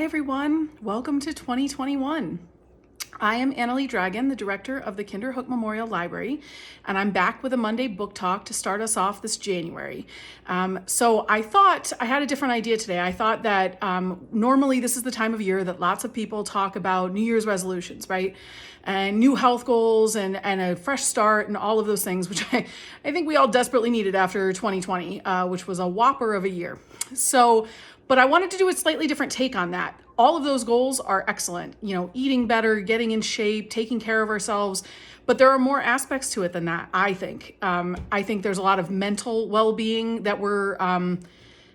everyone. Welcome to 2021. I am AnnaLee Dragon, the director of the Kinderhook Memorial Library, and I'm back with a Monday book talk to start us off this January. So I thought I had a different idea today. I thought that normally this is the time of year that lots of people talk about New Year's resolutions, right? And new health goals and a fresh start and all of those things, which I think we all desperately needed after 2020, which was a whopper of a year. But I wanted to do a slightly different take on that. All of those goals are excellent, eating better, getting in shape, taking care of ourselves. But there are more aspects to it than that, I think. I think there's a lot of mental well-being that we're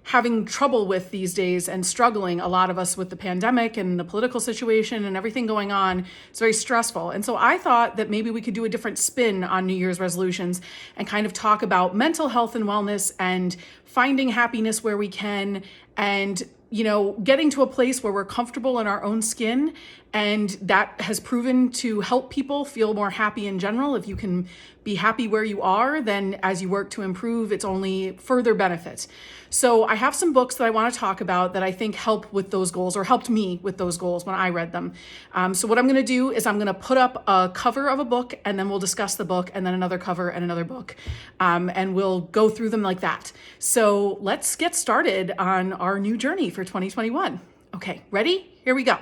having trouble with these days and struggling, a lot of us, with the pandemic and the political situation and everything going on. It's very stressful. And so I thought that maybe we could do a different spin on New Year's resolutions and kind of talk about mental health and wellness and finding happiness where we can, and getting to a place where we're comfortable in our own skin. And that has proven to help people feel more happy in general. If you can be happy where you are, then as you work to improve, it's only further benefit. So I have some books that I want to talk about that I think help with those goals, or helped me with those goals when I read them. So what I'm going to do is I'm going to put up a cover of a book, and then we'll discuss the book, and then another cover and another book. And we'll go through them like that. So let's get started on our new journey for 2021. Okay, ready? Here we go.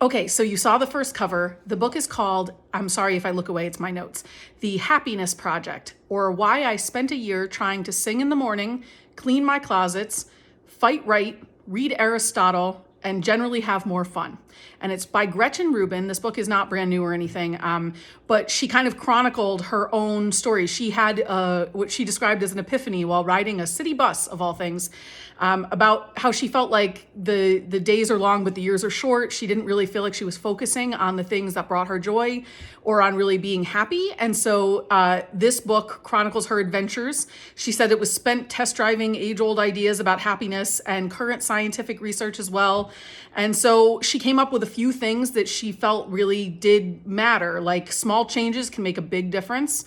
Okay, so you saw the first cover. The book is called, I'm sorry if I look away, it's my notes, The Happiness Project, or Why I Spent a Year Trying to Sing in the Morning, Clean My Closets, Fight Right, Read Aristotle, and Generally Have More Fun. And it's by Gretchen Rubin. This book is not brand new or anything, but she kind of chronicled her own story. She had what she described as an epiphany while riding a city bus, of all things, about how she felt like the days are long, but the years are short. She didn't really feel like she was focusing on the things that brought her joy or on really being happy. And so this book chronicles her adventures. She said it was spent test driving age-old ideas about happiness and current scientific research as well. And so she came up with a few things that she felt really did matter, like small changes can make a big difference,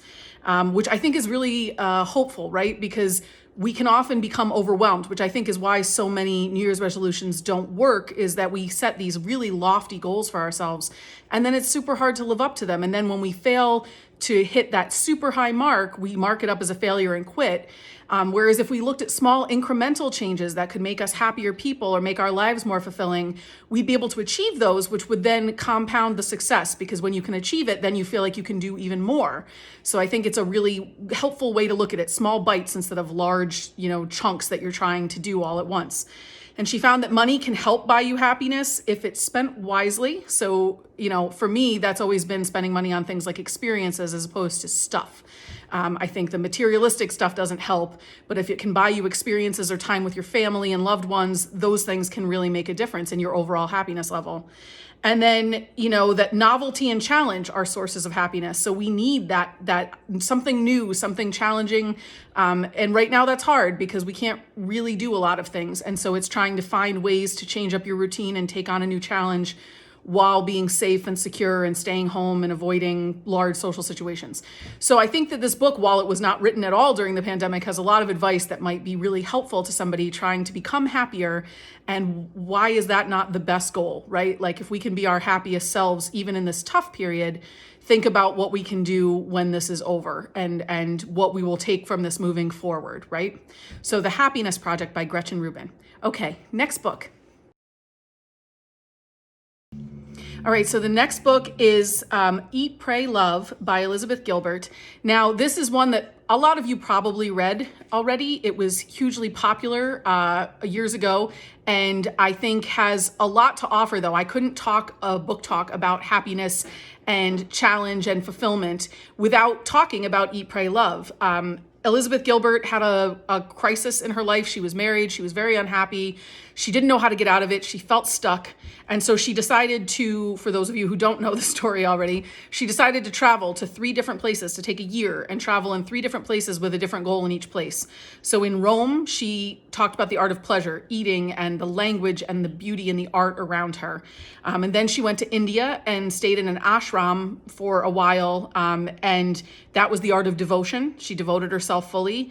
which I think is really hopeful, right? Because we can often become overwhelmed, which I think is why so many New Year's resolutions don't work, is that we set these really lofty goals for ourselves, and then it's super hard to live up to them. And then when we fail to hit that super high mark, we mark it up as a failure and quit. Whereas if we looked at small incremental changes that could make us happier people or make our lives more fulfilling, we'd be able to achieve those, which would then compound the success, because when you can achieve it, then you feel like you can do even more. So I think it's a really helpful way to look at it, small bites instead of large, chunks that you're trying to do all at once. And she found that money can help buy you happiness if it's spent wisely. So, for me, that's always been spending money on things like experiences as opposed to stuff. I think the materialistic stuff doesn't help, but if it can buy you experiences or time with your family and loved ones, those things can really make a difference in your overall happiness level. And then, that novelty and challenge are sources of happiness. So we need that something new, something challenging. And right now that's hard because we can't really do a lot of things. And so it's trying to find ways to change up your routine and take on a new challenge while being safe and secure and staying home and avoiding large social situations. So I think that this book, while it was not written at all during the pandemic, has a lot of advice that might be really helpful to somebody trying to become happier. And why is that not the best goal, right? Like, if we can be our happiest selves, even in this tough period, think about what we can do when this is over and what we will take from this moving forward, right? So The Happiness Project by Gretchen Rubin. Okay, next book. All right, so the next book is Eat, Pray, Love by Elizabeth Gilbert. Now, this is one that a lot of you probably read already. It was hugely popular years ago, and I think has a lot to offer, though. I couldn't talk a book talk about happiness and challenge and fulfillment without talking about Eat, Pray, Love. Elizabeth Gilbert had a crisis in her life. She was married. She was very unhappy. She didn't know how to get out of it. She felt stuck. And so she decided to, for those of you who don't know the story already, she decided to travel to 3 different places, to take a year and travel in 3 different places with a different goal in each place. So in Rome, she talked about the art of pleasure, eating, and the language and the beauty and the art around her. And then she went to India and stayed in an ashram for a while. And that was the art of devotion. She devoted herself herself fully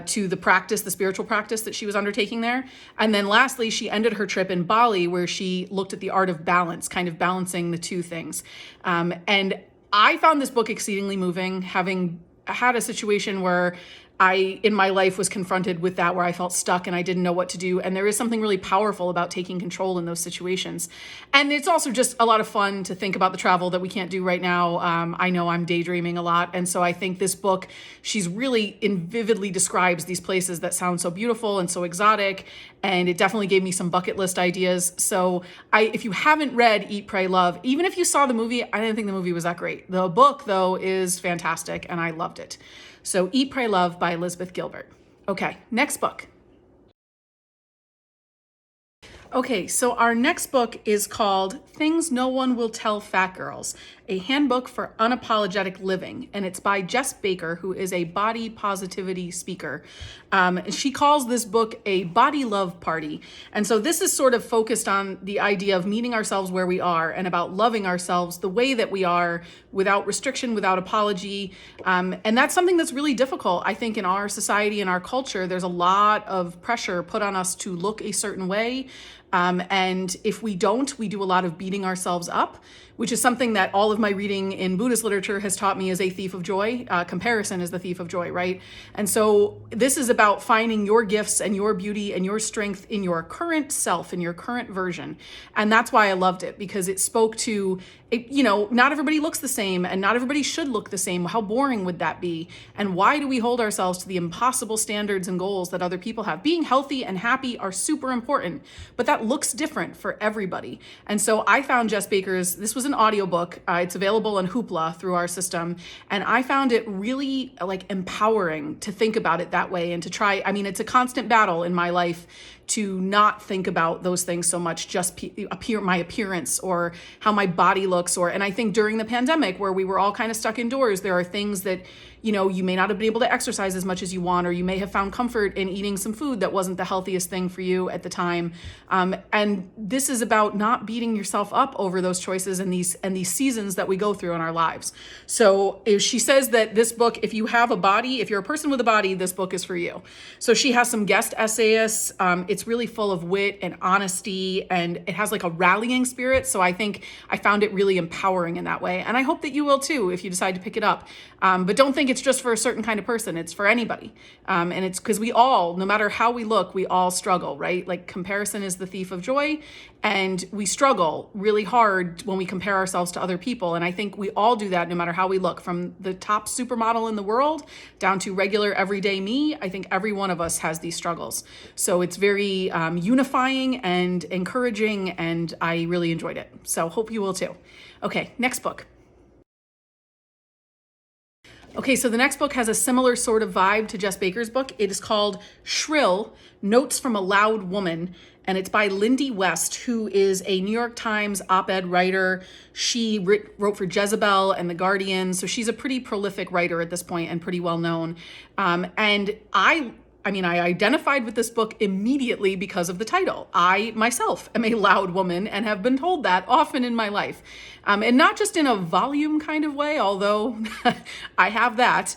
to the practice, the spiritual practice that she was undertaking there. And then lastly, she ended her trip in Bali, where she looked at the art of balance, kind of balancing the two things. And I found this book exceedingly moving, having had a situation where I, in my life, was confronted with that, where I felt stuck and I didn't know what to do. And there is something really powerful about taking control in those situations. And it's also just a lot of fun to think about the travel that we can't do right now. I know I'm daydreaming a lot. And so I think this book, she's really vividly describes these places that sound so beautiful and so exotic. And it definitely gave me some bucket list ideas. So if you haven't read Eat, Pray, Love, even if you saw the movie, I didn't think the movie was that great. The book, though, is fantastic and I loved it. So Eat, Pray, Love by Elizabeth Gilbert. Okay, next book. Okay, so our next book is called Things No One Will Tell Fat Girls, a handbook for unapologetic living. And it's by Jess Baker, who is a body positivity speaker. She calls this book a body love party. And so this is sort of focused on the idea of meeting ourselves where we are and about loving ourselves the way that we are, without restriction, without apology. And that's something that's really difficult. I think in our society, in our culture, there's a lot of pressure put on us to look a certain way. And if we don't, we do a lot of beating ourselves up, which is something that all of my reading in Buddhist literature has taught me is a thief of joy. Comparison is the thief of joy, right? And so this is about finding your gifts and your beauty and your strength in your current self, in your current version. And that's why I loved it, because it spoke to, not everybody looks the same and not everybody should look the same. How boring would that be? And why do we hold ourselves to the impossible standards and goals that other people have? Being healthy and happy are super important, but that looks different for everybody. And so I found Jess Baker's, this was an audiobook. It's available on Hoopla through our system. And I found it really empowering to think about it that way and to try. I mean, it's a constant battle in my life to not think about those things so much, just my appearance or how my body looks. And I think during the pandemic, where we were all kind of stuck indoors, there are things that, you may not have been able to exercise as much as you want, or you may have found comfort in eating some food that wasn't the healthiest thing for you at the time. And this is about not beating yourself up over those choices and these seasons that we go through in our lives. So if she says that this book, if you have a body, if you're a person with a body, this book is for you. So she has some guest essayists. It's really full of wit and honesty, and it has a rallying spirit. So I think I found it really empowering in that way. And I hope that you will too, if you decide to pick it up. But don't think it's just for a certain kind of person. It's for anybody. And it's because we all, no matter how we look, we all struggle, right? Comparison is the thief of joy. And we struggle really hard when we compare ourselves to other people. And I think we all do that no matter how we look, from the top supermodel in the world down to regular everyday me. I think every one of us has these struggles. So it's very unifying and encouraging, and I really enjoyed it. So hope you will too. Okay, next book. Okay, so the next book has a similar sort of vibe to Jess Baker's book. It is called Shrill, Notes from a Loud Woman, and it's by Lindy West, who is a New York Times op-ed writer. She wrote for Jezebel and The Guardian, so she's a pretty prolific writer at this point and pretty well known. And I identified with this book immediately because of the title. I myself am a loud woman and have been told that often in my life. And not just in a volume kind of way, although I have that.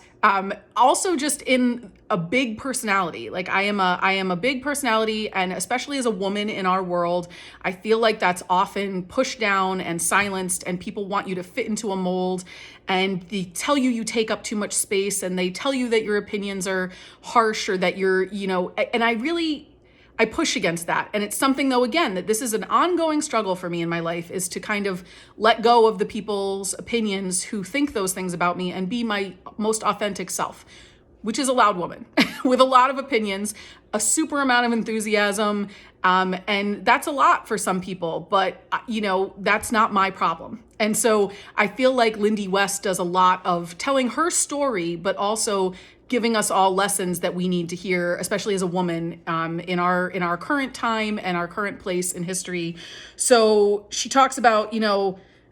Also just in a big personality. I am a big personality, and especially as a woman in our world, I feel like that's often pushed down and silenced, and people want you to fit into a mold, and they tell you take up too much space, and they tell you that your opinions are harsh, or that you're, and I push against that. And it's something, though, again, that this is an ongoing struggle for me in my life, is to kind of let go of the people's opinions who think those things about me and be my most authentic self, which is a loud woman with a lot of opinions, a super amount of enthusiasm. And that's a lot for some people, but that's not my problem. And so I feel like Lindy West does a lot of telling her story, but also giving us all lessons that we need to hear, especially as a woman, in our current time and our current place in history. So she talks about,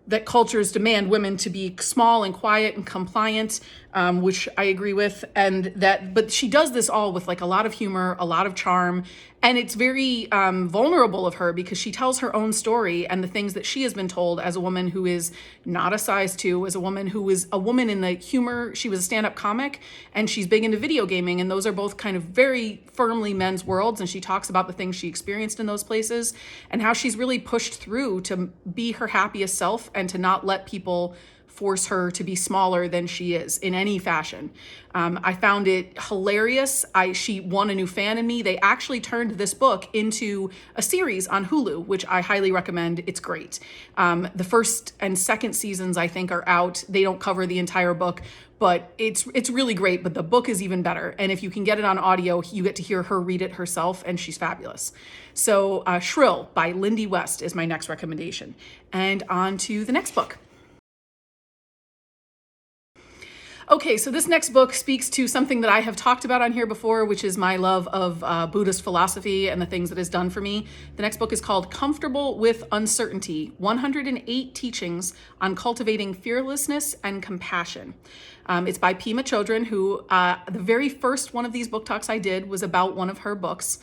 that cultures demand women to be small and quiet and compliant, which I agree with. But she does this all with like a lot of humor, a lot of charm, and it's very vulnerable of her because she tells her own story and the things that she has been told as a woman who is not a size 2, as a woman who is a woman in the humor. She was a stand-up comic, and she's big into video gaming, and those are both kind of very firmly men's worlds. And she talks about the things she experienced in those places and how she's really pushed through to be her happiest self and to not let people force her to be smaller than she is in any fashion. I found it hilarious. She won a new fan in me. They actually turned this book into a series on Hulu, which I highly recommend. It's great. The first and second seasons, I think, are out. They don't cover the entire book, but it's really great. But the book is even better. And if you can get it on audio, you get to hear her read it herself, and she's fabulous. So Shrill by Lindy West is my next recommendation. And on to the next book. Okay, so this next book speaks to something that I have talked about on here before, which is my love of Buddhist philosophy and the things it has done for me. The next book is called Comfortable with Uncertainty, 108 Teachings on Cultivating Fearlessness and Compassion. It's by Pema Chodron, who the very first one of these book talks I did was about one of her books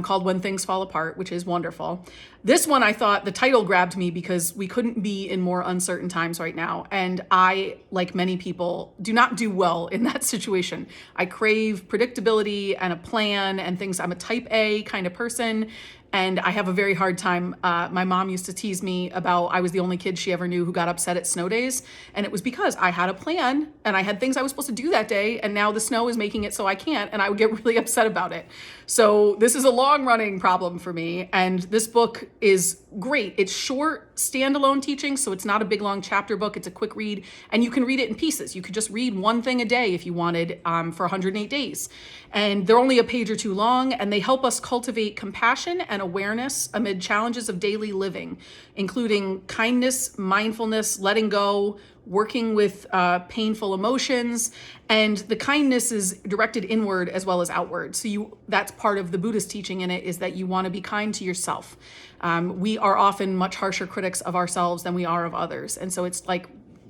called When Things Fall Apart, which is wonderful. This one, I thought the title grabbed me because we couldn't be in more uncertain times right now. And I, like many people, do not do well in that situation. I crave predictability and a plan and things. I'm a type A kind of person. And I have a very hard time. My mom used to tease me about I was the only kid she ever knew who got upset at snow days. And it was because I had a plan and I had things I was supposed to do that day. And now the snow is making it so I can't. And I would get really upset about it. So this is a long running problem for me. And this book is great. It's short, standalone teaching. So it's not a big, long chapter book. It's a quick read. And you can read it in pieces. You could just read one thing a day if you wanted for 108 days. And they're only a page or two long. And they help us cultivate compassion and awareness amid challenges of daily living, including kindness, mindfulness, letting go, working with painful emotions. And the kindness is directed inward as well as outward. So that's part of the Buddhist teaching in it, is that you want to be kind to yourself. We are often much harsher critics of ourselves than we are of others. And so it's like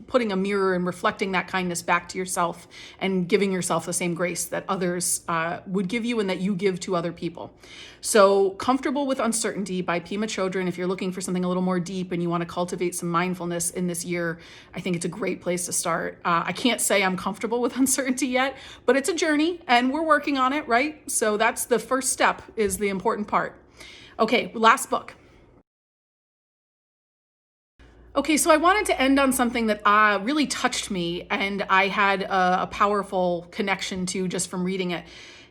putting a mirror and reflecting that kindness back to yourself and giving yourself the same grace that others would give you and that you give to other people. So Comfortable with Uncertainty by Pema Chodron. If you're looking for something a little more deep and you want to cultivate some mindfulness in this year, I think it's a great place to start. I can't say I'm comfortable with uncertainty yet, but it's a journey and we're working on it, right? So that's the first step, is the important part. Okay, last book. Okay, so I wanted to end on something that really touched me and I had a powerful connection to just from reading it.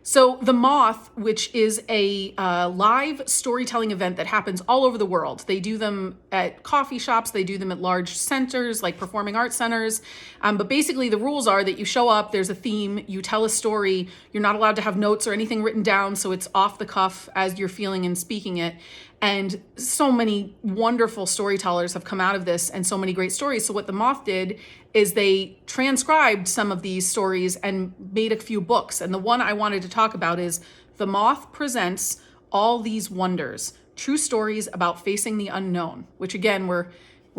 So the Moth, which is a live storytelling event that happens all over the world. They do them at coffee shops. They do them at large centers like performing arts centers. But basically the rules are that you show up, there's a theme, you tell a story. You're not allowed to have notes or anything written down, so it's off the cuff as you're feeling and speaking it. And so many wonderful storytellers have come out of this and so many great stories. So what the Moth did is they transcribed some of these stories and made a few books. And the one I wanted to talk about is The Moth Presents All These Wonders, True Stories About Facing the Unknown, which again, we're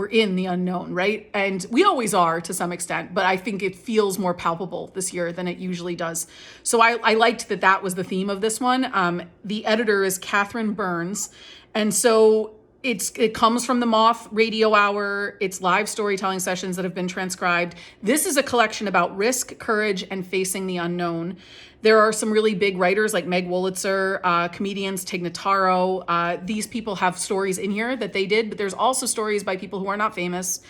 in the unknown, right? And we always are to some extent, but I think it feels more palpable this year than it usually does. So I liked that was the theme of this one. The editor is Catherine Burns. And so it comes from the Moth Radio Hour. It's live storytelling sessions that have been transcribed. This is a collection about risk, courage, and facing the unknown. There are some really big writers like Meg Wolitzer, comedians, Tig Notaro. These people have stories in here that they did, but there's also stories by people who are not famous.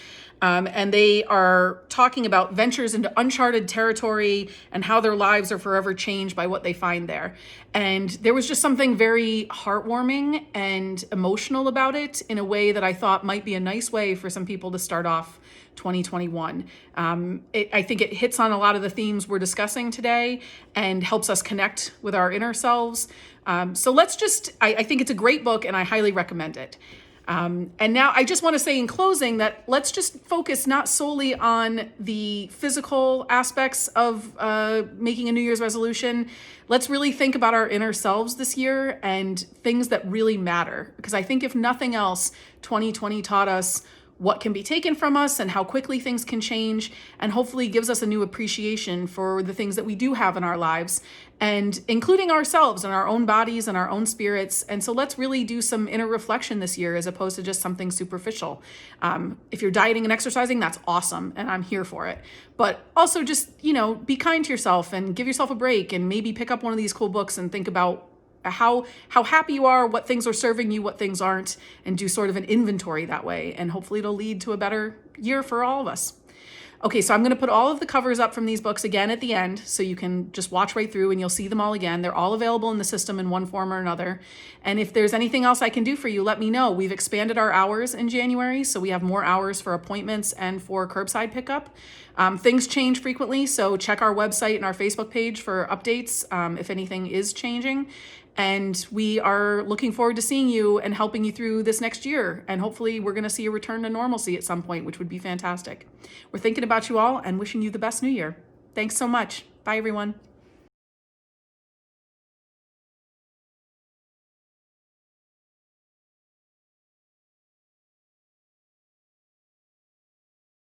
And they are talking about ventures into uncharted territory and how their lives are forever changed by what they find there. And there was just something very heartwarming and emotional about it in a way that I thought might be a nice way for some people to start off 2021. I think it hits on a lot of the themes we're discussing today and helps us connect with our inner selves. So I think it's a great book and I highly recommend it. And now I just want to say in closing that let's just focus not solely on the physical aspects of making a New Year's resolution. Let's really think about our inner selves this year and things that really matter. Because I think if nothing else, 2020 taught us what can be taken from us and how quickly things can change, and hopefully gives us a new appreciation for the things that we do have in our lives, and including ourselves and our own bodies and our own spirits. And so let's really do some inner reflection this year as opposed to just something superficial. If you're dieting and exercising, that's awesome, and I'm here for it. But also just, be kind to yourself and give yourself a break, and maybe pick up one of these cool books and think about how happy you are, what things are serving you, what things aren't, and do sort of an inventory that way. And hopefully it'll lead to a better year for all of us. Okay, so I'm going to put all of the covers up from these books again at the end, so you can just watch right through and you'll see them all again. They're all available in the system in one form or another. And if there's anything else I can do for you, let me know. We've expanded our hours in January, so we have more hours for appointments and for curbside pickup. Things change frequently, so check our website and our Facebook page for updates if anything is changing. And we are looking forward to seeing you and helping you through this next year. And hopefully we're going to see a return to normalcy at some point, which would be fantastic. We're thinking about you all and wishing you the best new year. Thanks so much. Bye, everyone.